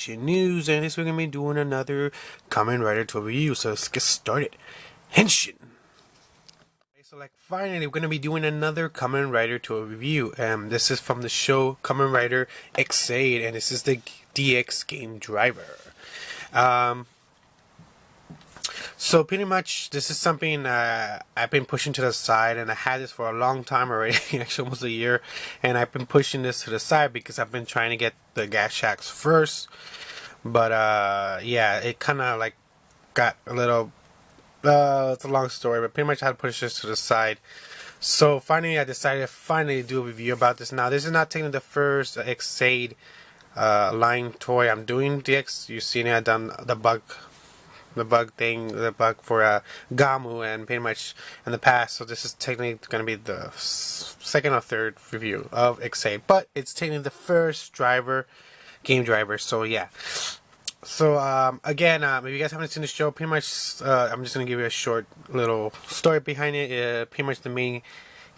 Henshin News, and this we're going to be doing another Kamen Rider to review, so let's get started. Henshin! So finally we're going to be doing another Kamen Rider to a review. This is from the show Kamen Rider X8, and this is the DX game driver. So pretty much this is something I've been pushing to the side, and I had this for a long time already, actually almost a year, and I've been pushing this to the side because I've been trying to get the gas shacks first, but yeah, it kind of like got a little, it's a long story, but pretty much I had to push this to the side. So finally I decided to do a review about this. Now this is not taking the first X8 line toy I'm doing. DX, you've seen it, I've done the bug for Gamu and pretty much in the past, so this is technically going to be the second or third review of X8, but it's technically the first game driver, so yeah. So again, if you guys haven't seen the show, pretty much I'm just going to give you a short little story behind it. Pretty much the main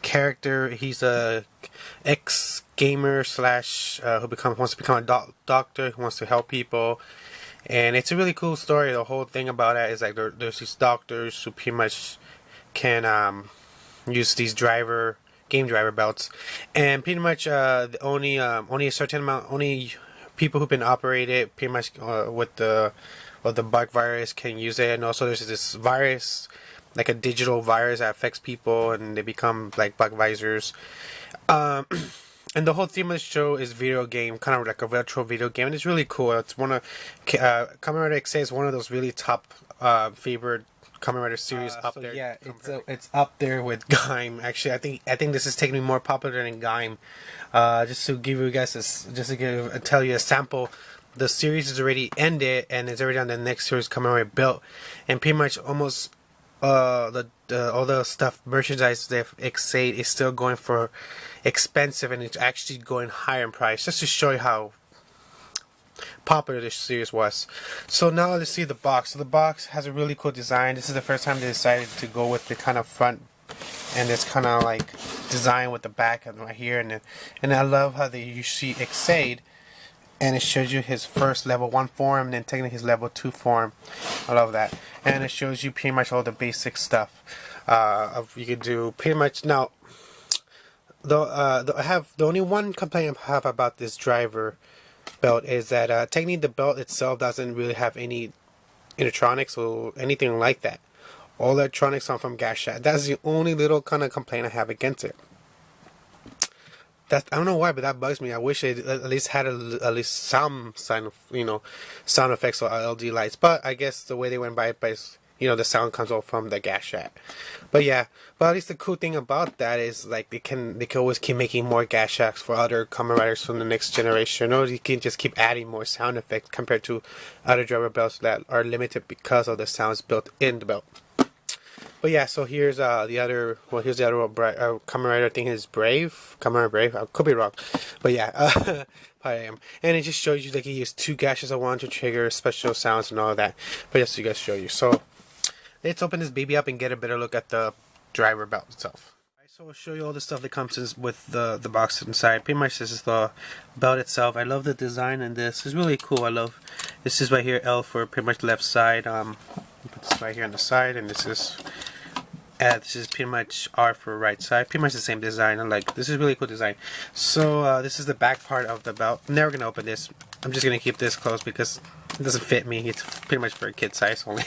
character, he's a ex-gamer slash who wants to become a doctor, who wants to help people. And it's a really cool story. The whole thing about it is like there's these doctors who pretty much can use these game driver belts, and pretty much only a certain amount, only people who've been operated pretty much with the bug virus can use it. And also there's this virus, like a digital virus that affects people, and they become like bug visors. And the whole theme of the show is video game, kind of like a retro video game, and it's really cool. It's one of Kamen Rider X8 is one of those really top favorite Kamen Rider series up there. Yeah, it's up there with Gaim. Actually, I think this is taking me more popular than Gaim. Just to give you guys tell you a sample. The series is already ended, and it's already on the next series Kamen Rider built, and pretty much almost all the stuff, merchandise that X8 is still going for expensive, and it's actually going higher in price, just to show you how popular this series was. So now let's see the box. So the box has a really cool design. This is the first time they decided to go with the kind of front and this kind of like design with the back and right here, and I love how you see X8 and it shows you his first level 1 form, and then taking his level 2 form. I love that. And it shows you pretty much all the basic stuff you can do pretty much. Now the only one complaint I have about this driver belt is that technically the belt itself doesn't really have any electronics or anything like that. All the electronics are from Gashat. That's the only little kind of complaint I have against it. I don't know why, but that bugs me. I wish it at least had at least some sign of, sound effects or LED lights. But I guess the way they went by it, the sound comes all from the gas shack. But yeah, but at least the cool thing about that is like they can always keep making more gas shacks for other Kamen Riders from the next generation, or you can just keep adding more sound effects compared to other driver belts that are limited because of the sounds built in the belt. But yeah, so here's the other Kamen Rider. I think is Brave. Kamen Rider Brave. I could be wrong, but yeah, I am. And it just shows you like he used 2 gashes at once to trigger special sounds and all of that. But just to guys show you. So let's open this baby up and get a better look at the driver belt itself. Alright, so I'll show you all the stuff that comes with the box inside. Pretty much this is the belt itself. I love the design, and this is really cool. I love this is right here, L for pretty much left side. Put this right here on the side, and this is pretty much R for right side. Pretty much the same design. This is really cool design. So this is the back part of the belt. I'm never gonna open this. I'm just gonna keep this closed because it doesn't fit me. It's pretty much for a kid size only.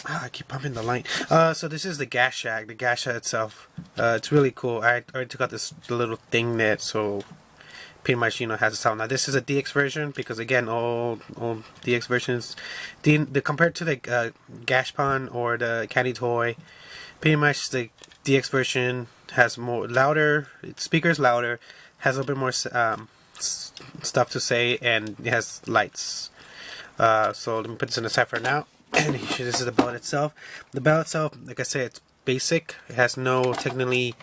I keep pumping the light. So this is the gas shack. The gas shack itself. It's really cool. I already took out the little thing there, so pretty much has a sound. Now this is a DX version because again all DX versions, compared to the Gashpon or the Candy Toy, pretty much the DX version has more louder speakers, has a little bit more stuff to say, and it has lights. So let me put this in the side for now. And this is the belt itself. The belt itself, like I said, it's basic. It has no technically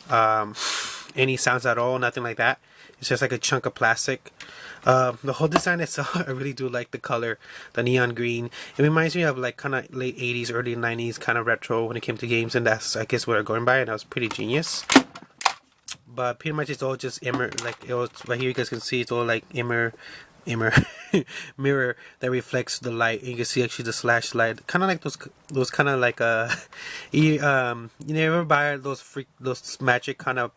any sounds at all, nothing like that. It's just like a chunk of plastic. The whole design itself, I really do like the color, the neon green. It reminds me of like kind of late 80s, early 90s kind of retro when it came to games, and that's I guess what I'm going by, and that was pretty genius. But pretty much it's all just immer, like it was right here. You guys can see it's all like mirror mirror that reflects the light. And you can see actually the slash light, kind of like those kind of like you never buy those magic kind of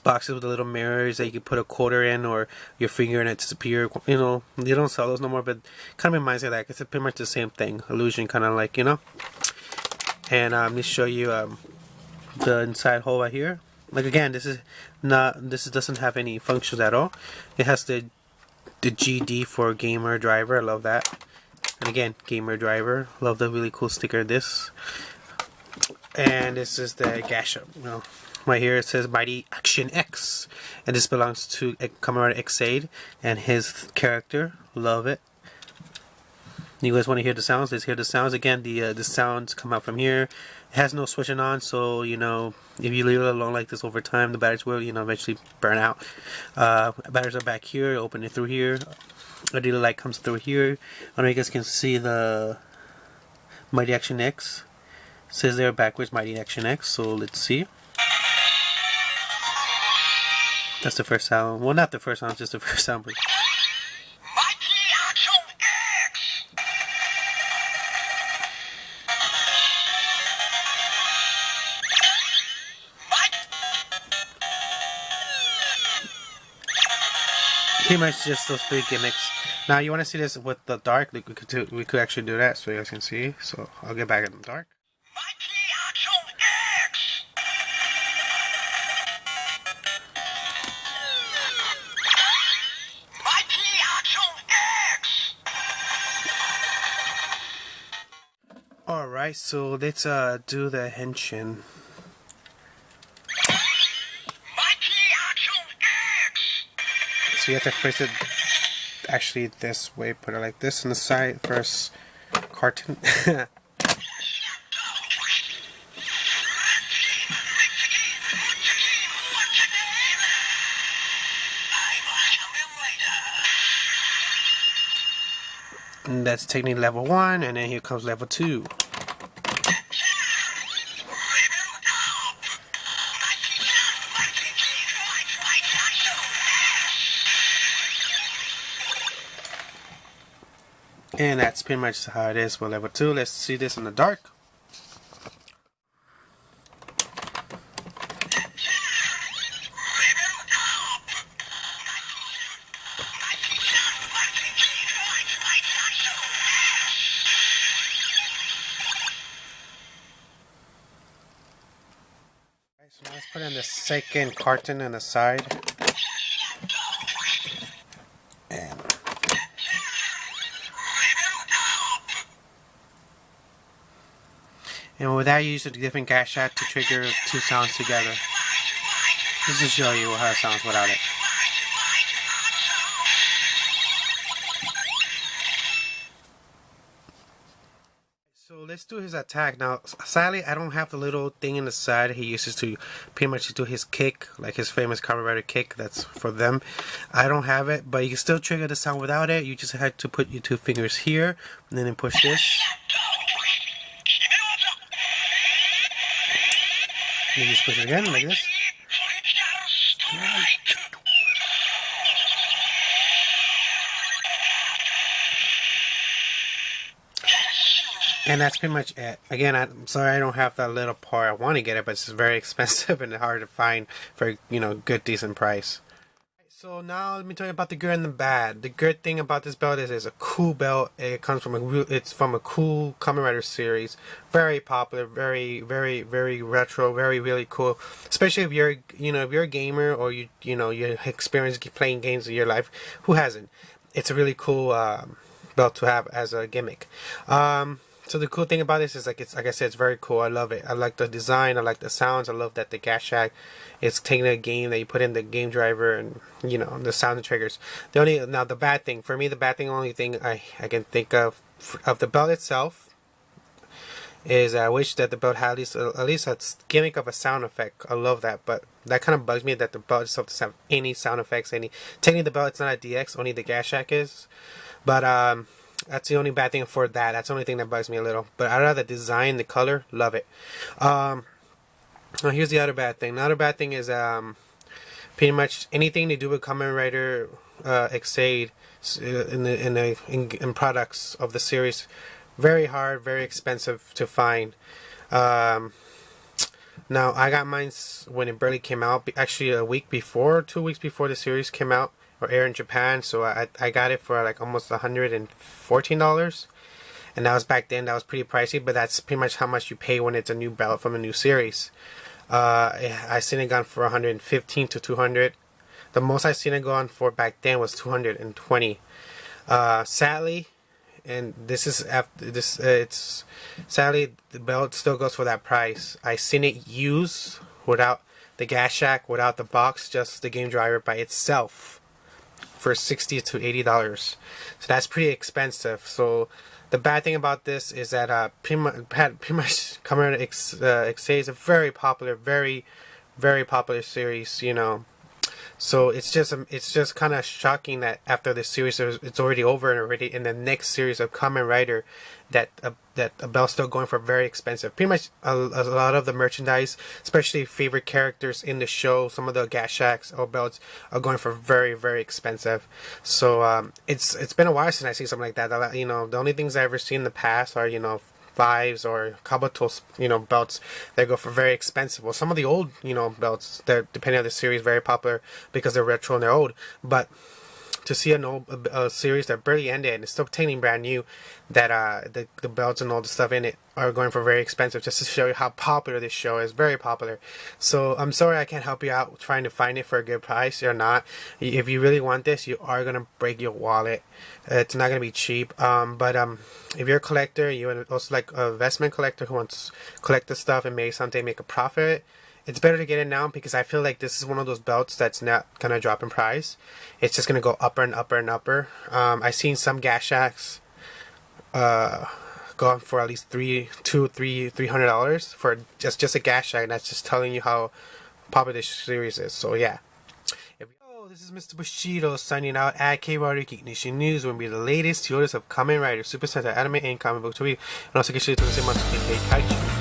boxes with the little mirrors that you can put a quarter in or your finger and it disappear. You know, they don't sell those no more, but kind of reminds me of that. It's pretty much the same thing, illusion, kind of like, you know. And let me show you the inside hole right here. Like again, this doesn't have any functions at all. It has the GD for gamer driver. I love that. And again, gamer driver. Love the really cool sticker. This. And this is the Gasha. You know, right here it says Mighty Action X, and this belongs to Kamen Rider Xaid and his character. Love it. You guys want to hear the sounds? Let's hear the sounds again. The sounds come out from here. It has no switching on, so you know, if you leave it alone like this over time, the batteries will, you know, eventually burn out. Batteries are back here. Open it through here. A daily light comes through here. I don't know if you guys can see the Mighty Action X. It says there backwards Mighty Action X. So let's see. That's the first sound. Well, not the first sound, just the first sound. But pretty much just those three gimmicks. Now you want to see this with the dark? We could actually do that so you guys can see. So I'll get back in the dark. Alright, so let's do the henshin. So you have to face it actually this way, put it like this on the side first carton. And that's technically level 1, and then here comes level 2. And that's pretty much how it is for level 2. Let's see this in the dark. So now let's put in the second carton on the side. And with that, you use a different gas shot to trigger two sounds together. Just to show you how it sounds without it. So let's do his attack. Now, sadly, I don't have the little thing in the side he uses to pretty much do his kick, like his famous Kamen Rider kick. That's for them. I don't have it, but you can still trigger the sound without it. You just had to put your two fingers here, and then push this. You just push it again, like this. And that's pretty much it. Again, I'm sorry I don't have that little part. I want to get it, but it's very expensive and hard to find for, you know, good, decent price. So now let me tell you about the good and the bad. The good thing about this belt is it's a cool belt. It comes from it's from a cool Kamen Rider series. Very popular, very retro, really cool. Especially if you're, you know, if you're a gamer or you know, you experience playing games in your life. Who hasn't? It's a really cool belt to have as a gimmick. So the cool thing about this is, like I said, it's very cool. I love it. I like the design. I like the sounds. I love that the gas shack is taking a game that you put in the game driver and, you know, the sound and triggers. Now the bad thing for me, only thing I can think of the belt itself is I wish that the belt had at least a gimmick of a sound effect. I love that, but that kind of bugs me that the belt itself doesn't have any sound effects. Technically the belt, it's not a DX, only the gas shack is, but that's the only bad thing for that. That's the only thing that bugs me a little. But out of the design, the color, love it. Now here's the other bad thing. The other bad thing is pretty much anything to do with Kamen Rider Xaid in products of the series. Very hard, very expensive to find. Um, Now I got mine when it barely came out. Actually, a week before, 2 weeks before the series came out or aired in Japan. So I got it for like almost $114, and that was back then. That was pretty pricey, but that's pretty much how much you pay when it's a new belt from a new series. I seen it gone for 115 to 200. The most I seen it gone for back then was 220. Sadly, and this is after this. It's sadly the belt still goes for that price. I seen it used without the gas shack, without the box, just the game driver by itself for $60 to $80. So that's pretty expensive. So the bad thing about this is that pretty much Kamen Rider XA is a very popular, very popular series. You know. So it's just kind of shocking that after this series it's already over, and already in the next series of Kamen Rider that a belt's still going for very expensive. Pretty much a lot of the merchandise, especially favorite characters in the show, some of the gas shacks or belts are going for very expensive. So it's been a while since I see something like that. You know, the only things I ever seen in the past are, you know, fives or Kabuto, you know, belts that go for very expensive. Well, some of the old, you know, belts that, depending on the series, very popular because they're retro and they're old. But to see a series that barely ended and it's still technically brand new, that the belts and all the stuff in it are going for very expensive, just to show you how popular this show is. Very popular. So I'm sorry I can't help you out trying to find it for a good price or not. If you really want this, you are gonna break your wallet. It's not gonna be cheap. But if you're a collector, you also like an investment collector who wants to collect the stuff and maybe someday make a profit, it's better to get it now, because I feel like this is one of those belts that's not gonna drop in price. It's just gonna go upper and upper and upper. I've seen some gas shacks go for at least $300 for just a gas shack, and that's just telling you how popular this series is. So yeah. This is Mr. Bushido signing out at K-Rider Recognition News. Will be the latest yours of Kamen Rider, Super Sentai anime and comic book to read, and also get you to the same month.